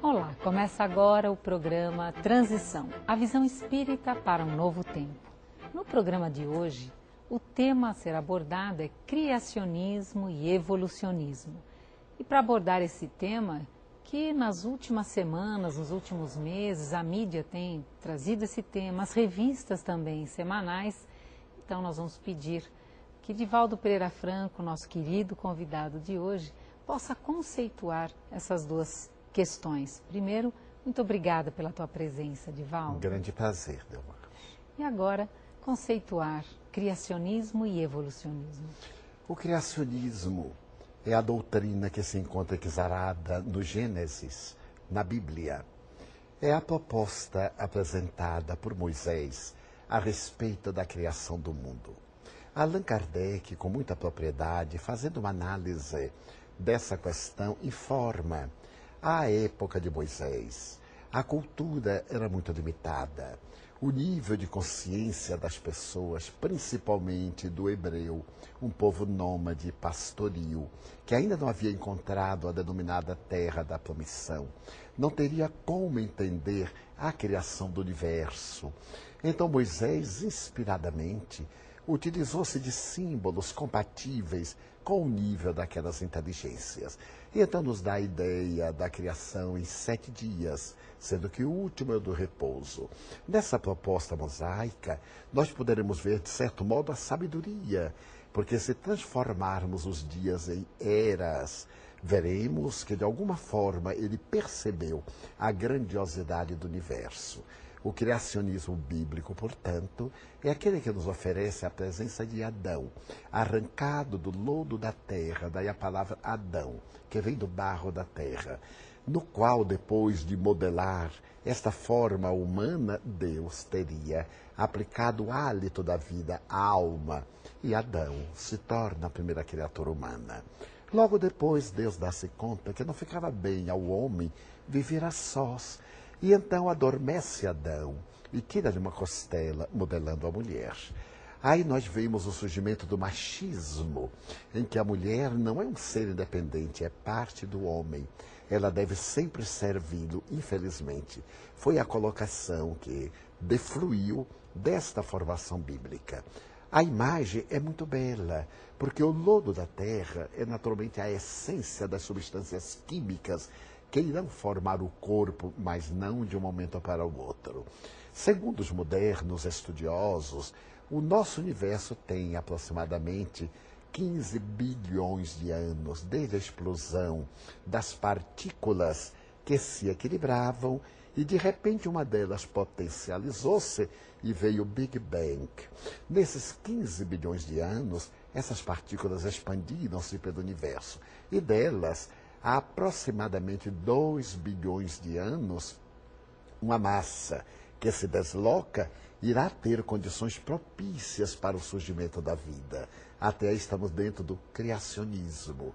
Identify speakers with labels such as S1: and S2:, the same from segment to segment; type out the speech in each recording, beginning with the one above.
S1: Olá, começa agora o programa Transição, a visão espírita para um novo tempo. No programa de hoje, o tema a ser abordado é criacionismo e evolucionismo. E para abordar esse tema, que nas últimas semanas, nos últimos meses, a mídia tem trazido esse tema, as revistas também semanais, então nós vamos pedir que Divaldo Pereira Franco, nosso querido convidado de hoje, possa conceituar essas duas questões. Primeiro, muito obrigada pela tua presença, Divaldo.
S2: Um grande prazer, Delmar.
S1: E agora, conceituar criacionismo e evolucionismo.
S2: O criacionismo é a doutrina que se encontra exarada no Gênesis, na Bíblia. É a proposta apresentada por Moisés a respeito da criação do mundo. Allan Kardec, com muita propriedade, fazendo uma análise dessa questão, informa: à época de Moisés, a cultura era muito limitada. O nível de consciência das pessoas, principalmente do hebreu, um povo nômade pastoril, que ainda não havia encontrado a denominada Terra da Promissão, não teria como entender a criação do universo. Então Moisés, inspiradamente, utilizou-se de símbolos compatíveis com o nível daquelas inteligências. E então nos dá a ideia da criação em 7 dias, sendo que o último é o do repouso. Nessa proposta mosaica, nós poderemos ver, de certo modo, a sabedoria, porque se transformarmos os dias em eras, veremos que, de alguma forma, ele percebeu a grandiosidade do universo. O criacionismo bíblico, portanto, é aquele que nos oferece a presença de Adão, arrancado do lodo da terra, daí a palavra Adão, que vem do barro da terra, no qual, depois de modelar esta forma humana, Deus teria aplicado o hálito da vida à alma, e Adão se torna a primeira criatura humana. Logo depois, Deus dá-se conta que não ficava bem ao homem viver a sós, e então adormece Adão e tira-lhe uma costela, modelando a mulher. Aí nós vemos o surgimento do machismo, em que a mulher não é um ser independente, é parte do homem. Ela deve sempre servi-lo, infelizmente. Foi a colocação que defluiu desta formação bíblica. A imagem é muito bela, porque o lodo da terra é naturalmente a essência das substâncias químicas que irão formar o corpo, mas não de um momento para o outro. Segundo os modernos estudiosos, o nosso universo tem aproximadamente 15 bilhões de anos, desde a explosão das partículas que se equilibravam e, de repente, uma delas potencializou-se e veio o Big Bang. Nesses 15 bilhões de anos, essas partículas expandiram-se pelo universo e delas, há aproximadamente 2 bilhões de anos, uma massa que se desloca irá ter condições propícias para o surgimento da vida. Até aí estamos dentro do criacionismo.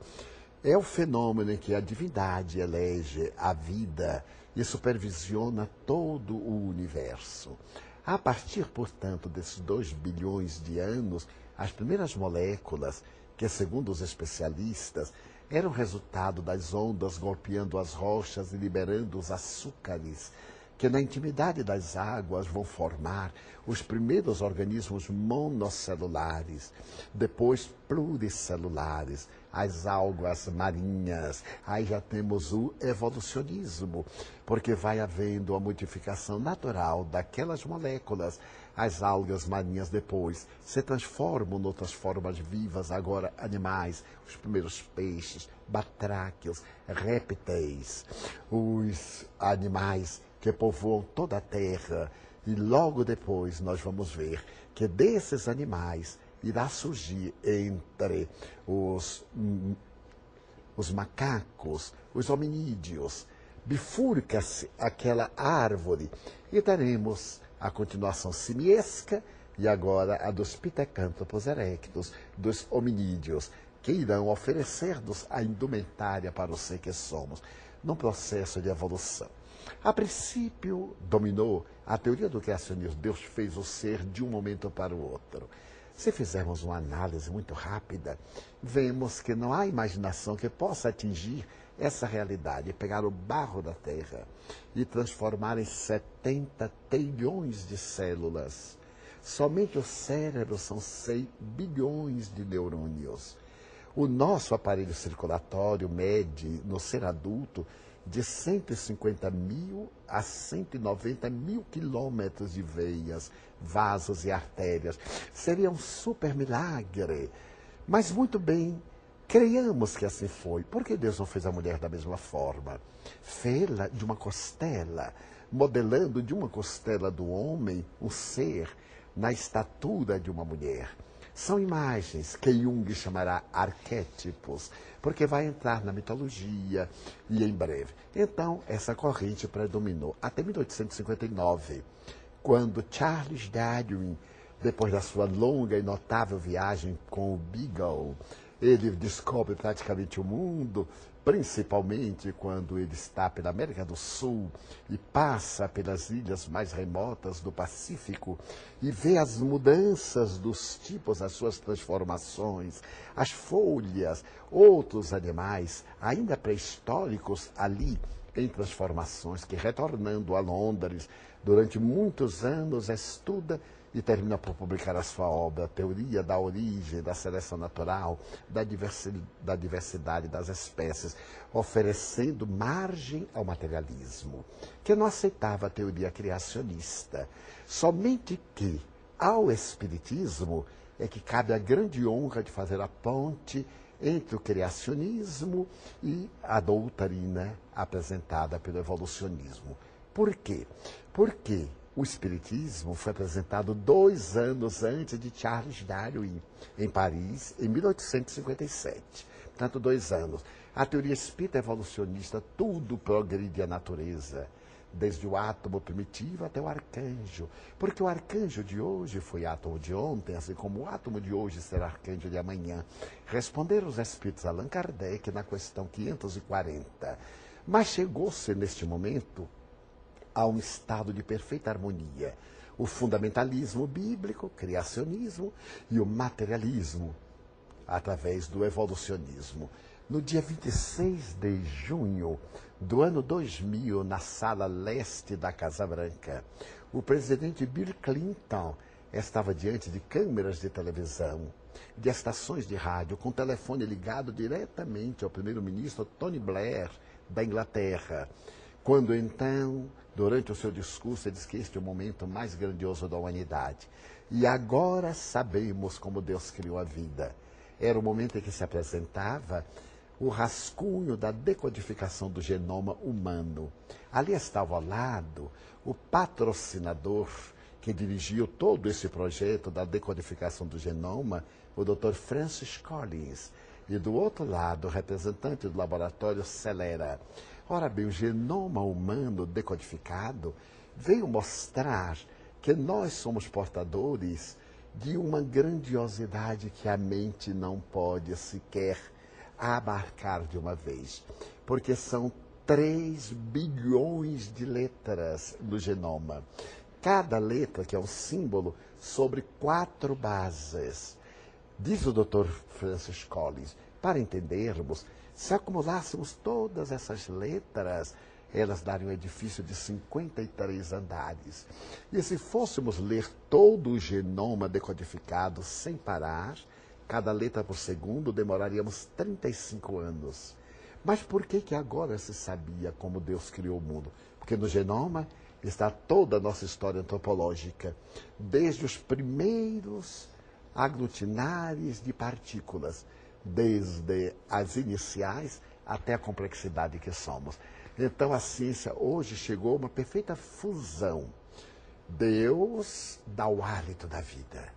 S2: É o fenômeno em que a divindade elege a vida e supervisiona todo o universo. A partir, portanto, desses 2 bilhões de anos, as primeiras moléculas, que segundo os especialistas, eram resultado das ondas golpeando as rochas e liberando os açúcares, que na intimidade das águas vão formar os primeiros organismos monocelulares, depois pluricelulares, as algas marinhas. Aí já temos o evolucionismo, porque vai havendo a modificação natural daquelas moléculas. As algas marinhas depois se transformam em outras formas vivas, agora animais, os primeiros peixes, batráquios, répteis, os animais que povoam toda a terra. E logo depois nós vamos ver que desses animais irá surgir entre os macacos, os hominídeos. Bifurca-se aquela árvore e teremos a continuação simiesca e agora a dos pitecântropos erectus, dos hominídeos, que irão oferecer-nos a indumentária para o ser que somos, num processo de evolução. A princípio, dominou a teoria do criacionismo. Deus fez o ser de um momento para o outro. Se fizermos uma análise muito rápida, vemos que não há imaginação que possa atingir essa realidade, pegar o barro da Terra e transformar em 70 trilhões de células. Somente o cérebro são 100 bilhões de neurônios. O nosso aparelho circulatório mede, no ser adulto, de 150 mil a 190 mil quilômetros de veias, vasos e artérias. Seria um super milagre. Mas muito bem, creiamos que assim foi. Por que Deus não fez a mulher da mesma forma? Fê-la de uma costela, modelando de uma costela do homem um ser na estatura de uma mulher. São imagens que Jung chamará arquétipos, porque vai entrar na mitologia e em breve. Então, essa corrente predominou até 1859, quando Charles Darwin, depois da sua longa e notável viagem com o Beagle, ele descobre praticamente o mundo, principalmente quando ele está pela América do Sul e passa pelas ilhas mais remotas do Pacífico e vê as mudanças dos tipos, as suas transformações, as folhas, outros animais ainda pré-históricos ali em transformações, que retornando a Londres durante muitos anos estuda e termina por publicar a sua obra, Teoria da Origem, da Seleção Natural, da diversidade das espécies, oferecendo margem ao materialismo, que não aceitava a teoria criacionista. Somente que, ao Espiritismo, é que cabe a grande honra de fazer a ponte entre o criacionismo e a doutrina apresentada pelo evolucionismo. Por quê? Porque o Espiritismo foi apresentado 2 anos antes de Charles Darwin, em Paris, em 1857. Portanto, 2 anos. A teoria espírita evolucionista, tudo progride a natureza, desde o átomo primitivo até o arcanjo. Porque o arcanjo de hoje foi átomo de ontem, assim como o átomo de hoje será arcanjo de amanhã. Responderam os espíritos Allan Kardec na questão 540. Mas chegou-se, neste momento, a um estado de perfeita harmonia. O fundamentalismo bíblico, criacionismo, e o materialismo, através do evolucionismo. No dia 26 de junho do ano 2000, na sala leste da Casa Branca, o presidente Bill Clinton estava diante de câmeras de televisão, de estações de rádio, com o telefone ligado diretamente ao primeiro-ministro Tony Blair, da Inglaterra. Quando então, durante o seu discurso, ele disse que este é o momento mais grandioso da humanidade. E agora sabemos como Deus criou a vida. Era o momento em que se apresentava o rascunho da decodificação do genoma humano. Ali estava ao lado o patrocinador que dirigiu todo esse projeto da decodificação do genoma, o Dr. Francis Collins. E do outro lado, o representante do laboratório Celera. Ora bem, o genoma humano decodificado veio mostrar que nós somos portadores de uma grandiosidade que a mente não pode sequer abarcar de uma vez. Porque são 3 bilhões de letras no genoma. Cada letra, que é um símbolo, sobre 4 bases. Diz o Dr. Francis Collins, para entendermos, se acumulássemos todas essas letras, elas dariam um edifício de 53 andares. E se fôssemos ler todo o genoma decodificado sem parar, cada letra por segundo, demoraríamos 35 anos. Mas por que agora se sabia como Deus criou o mundo? Porque no genoma está toda a nossa história antropológica, desde os primeiros aglutinares de partículas, desde as iniciais até a complexidade que somos. Então a ciência hoje chegou a uma perfeita fusão. Deus dá o hálito da vida.